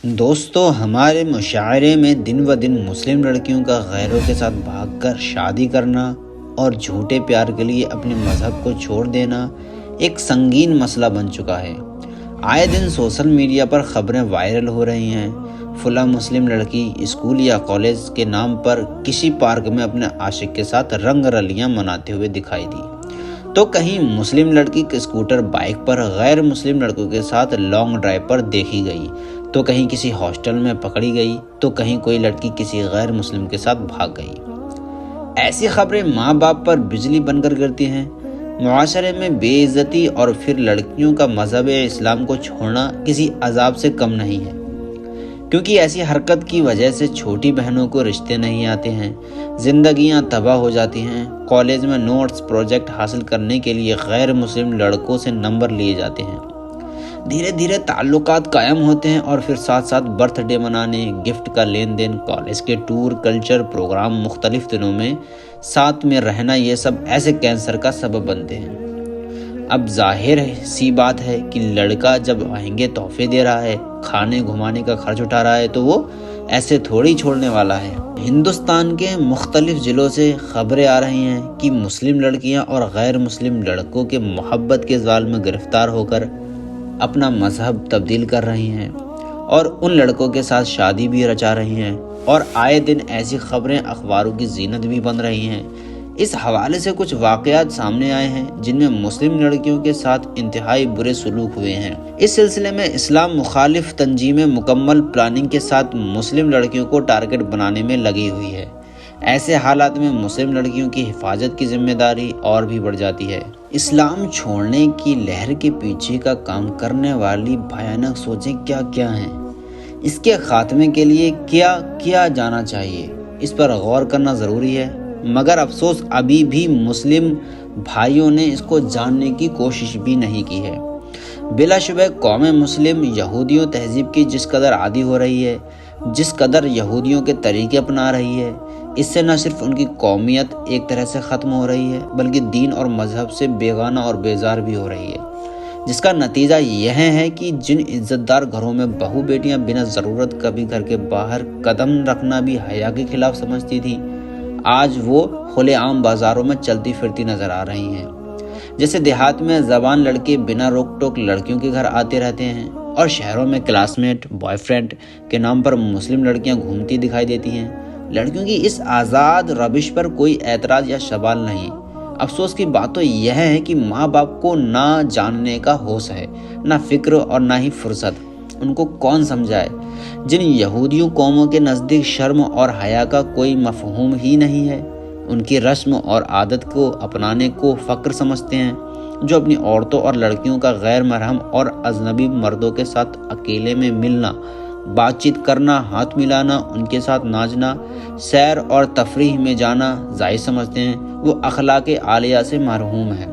دوستو، ہمارے مشاعرے میں دن و دن مسلم لڑکیوں کا غیروں کے ساتھ بھاگ کر شادی کرنا اور جھوٹے پیار کے لیے اپنے مذہب کو چھوڑ دینا ایک سنگین مسئلہ بن چکا ہے۔ آئے دن سوشل میڈیا پر خبریں وائرل ہو رہی ہیں۔ فلاں مسلم لڑکی اسکول یا کالج کے نام پر کسی پارک میں اپنے عاشق کے ساتھ رنگ رلیاں مناتے ہوئے دکھائی دی، تو کہیں مسلم لڑکی اسکوٹر بائک پر غیر مسلم لڑکوں کے ساتھ لانگ ڈرائیو پر دیکھی گئی، تو کہیں کسی ہاسٹل میں پکڑی گئی، تو کہیں کوئی لڑکی کسی غیر مسلم کے ساتھ بھاگ گئی۔ ایسی خبریں ماں باپ پر بجلی بن کر گرتی ہیں۔ معاشرے میں بے عزتی اور پھر لڑکیوں کا مذہب اسلام کو چھوڑنا کسی عذاب سے کم نہیں ہے، کیونکہ ایسی حرکت کی وجہ سے چھوٹی بہنوں کو رشتے نہیں آتے ہیں، زندگیاں تباہ ہو جاتی ہیں۔ کالج میں نوٹس پروجیکٹ حاصل کرنے کے لیے غیر مسلم لڑکوں سے نمبر لیے جاتے ہیں۔ دھیرے دھیرے تعلقات قائم ہوتے ہیں اور پھر ساتھ ساتھ برتھ ڈے منانے، گفٹ کا لین دین، کالج کے ٹور، کلچر پروگرام، مختلف دنوں میں ساتھ میں رہنا، یہ سب ایسے کینسر کا سبب بنتے ہیں۔ اب ظاہر سی بات ہے کہ لڑکا جب مہنگے تحفے دے رہا ہے، کھانے گھمانے کا خرچ اٹھا رہا ہے، تو وہ ایسے تھوڑی چھوڑنے والا ہے۔ ہندوستان کے مختلف ضلعوں سے خبریں آ رہی ہیں کہ مسلم لڑکیاں اور غیر مسلم لڑکوں کے محبت کے جال میں گرفتار ہو کر اپنا مذہب تبدیل کر رہی ہیں اور ان لڑکوں کے ساتھ شادی بھی رچا رہی ہیں، اور آئے دن ایسی خبریں اخباروں کی زینت بھی بن رہی ہیں۔ اس حوالے سے کچھ واقعات سامنے آئے ہیں جن میں مسلم لڑکیوں کے ساتھ انتہائی برے سلوک ہوئے ہیں۔ اس سلسلے میں اسلام مخالف تنظیمیں مکمل پلاننگ کے ساتھ مسلم لڑکیوں کو ٹارگٹ بنانے میں لگی ہوئی ہے۔ ایسے حالات میں مسلم لڑکیوں کی حفاظت کی ذمہ داری اور بھی بڑھ جاتی ہے۔ اسلام چھوڑنے کی لہر کے پیچھے کا کام کرنے والی بھیانک سوچیں کیا کیا ہیں؟ اس کے خاتمے کے لیے کیا کیا جانا چاہیے، اس پر غور کرنا ضروری ہے، مگر افسوس ابھی بھی مسلم بھائیوں نے اس کو جاننے کی کوشش بھی نہیں کی ہے۔ بلا شبہ قوم مسلم یہودیوں تہذیب کی جس قدر عادی ہو رہی ہے، جس قدر یہودیوں کے طریقے اپنا رہی ہے، اس سے نہ صرف ان کی قومیت ایک طرح سے ختم ہو رہی ہے، بلکہ دین اور مذہب سے بیگانہ اور بیزار بھی ہو رہی ہے، جس کا نتیجہ یہ ہے کہ جن عزت دار گھروں میں بہو بیٹیاں بنا ضرورت کبھی گھر کے باہر قدم رکھنا بھی حیا کے خلاف سمجھتی تھی، آج وہ کھلے عام بازاروں میں چلتی پھرتی نظر آ رہی ہیں۔ جیسے دیہات میں زبان لڑکے بنا روک ٹوک لڑکیوں کے گھر آتے رہتے ہیں، اور شہروں میں کلاس میٹ، بوائے فرینڈ کے نام پر مسلم لڑکیاں گھومتی دکھائی دیتی ہیں۔ لڑکیوں کی اس آزاد روش پر کوئی اعتراض یا سوال نہیں۔ افسوس کی بات تو یہ ہے کہ ماں باپ کو نہ جاننے کا ہوش ہے، نہ فکر اور نہ ہی فرصت۔ ان کو کون سمجھائے؟ جن یہودیوں قوموں کے نزدیک شرم اور حیا کا کوئی مفہوم ہی نہیں ہے، ان کی رسم اور عادت کو اپنانے کو فخر سمجھتے ہیں، جو اپنی عورتوں اور لڑکیوں کا غیر محرم اور اجنبی مردوں کے ساتھ اکیلے میں ملنا، بات چیت کرنا، ہاتھ ملانا، ان کے ساتھ ناچنا، سیر اور تفریح میں جانا جائز سمجھتے ہیں، وہ اخلاق عالیہ سے محروم ہیں۔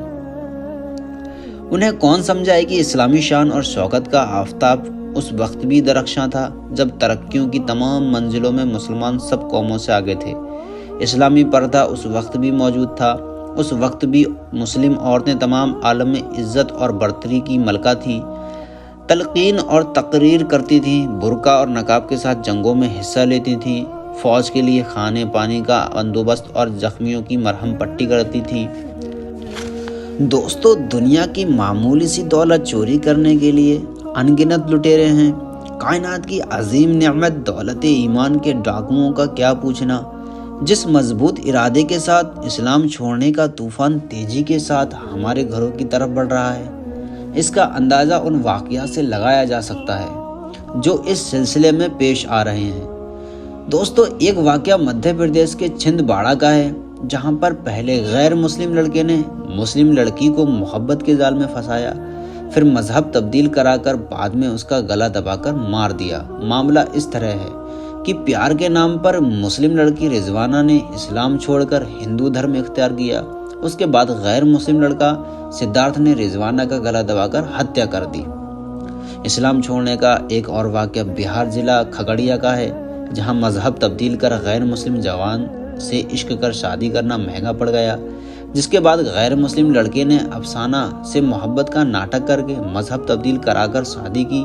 انہیں کون سمجھائے کہ اسلامی شان اور شوکت کا آفتاب اس وقت بھی درخشاں تھا جب ترقیوں کی تمام منزلوں میں مسلمان سب قوموں سے آگے تھے۔ اسلامی پردہ اس وقت بھی موجود تھا، اس وقت بھی مسلم عورتیں تمام عالم میں عزت اور برتری کی ملکہ تھیں، تلقین اور تقریر کرتی تھیں، برقع اور نقاب کے ساتھ جنگوں میں حصہ لیتی تھیں، فوج کے لیے کھانے پانی کا بندوبست اور زخمیوں کی مرہم پٹی کرتی تھیں۔ دوستو، دنیا کی معمولی سی دولت چوری کرنے کے لیے ان گنت لٹیرے ہیں۔ کائنات کی عظیم نعمت دولت ایمان کے ڈاکوؤں کا کیا پوچھنا۔ جس مضبوط ارادے کے ساتھ اسلام چھوڑنے کا طوفان تیزی کے ساتھ ہمارے گھروں کی طرف بڑھ رہا ہے، اس کا اندازہ ان واقعات سے لگایا جا سکتا ہے جو اس سلسلے میں پیش آ رہے ہیں۔ دوستو، ایک واقعہ مدھیہ پردیش کے چھند باڑہ کا ہے، جہاں پر پہلے غیر مسلم لڑکے نے مسلم لڑکی کو محبت کے جال میں پھنسایا، پھر مذہب تبدیل کرا کر بعد میں اس کا گلا دبا کر مار دیا۔ معاملہ اس طرح ہے کہ پیار کے نام پر مسلم لڑکی رضوانہ نے اسلام چھوڑ کر ہندو دھرم اختیار کیا۔ اس کے بعد غیر مسلم لڑکا سدھارتھ نے رضوانہ کا گلا دبا کر ہتیا کر دی۔ اسلام چھوڑنے کا ایک اور واقعہ بہار ضلع کھگڑیا کا ہے، جہاں مذہب تبدیل کر غیر مسلم جوان سے عشق کر شادی کرنا مہنگا پڑ گیا، جس کے بعد غیر مسلم لڑکے نے افسانہ سے محبت کا ناٹک کر کے مذہب تبدیل کرا کر شادی کی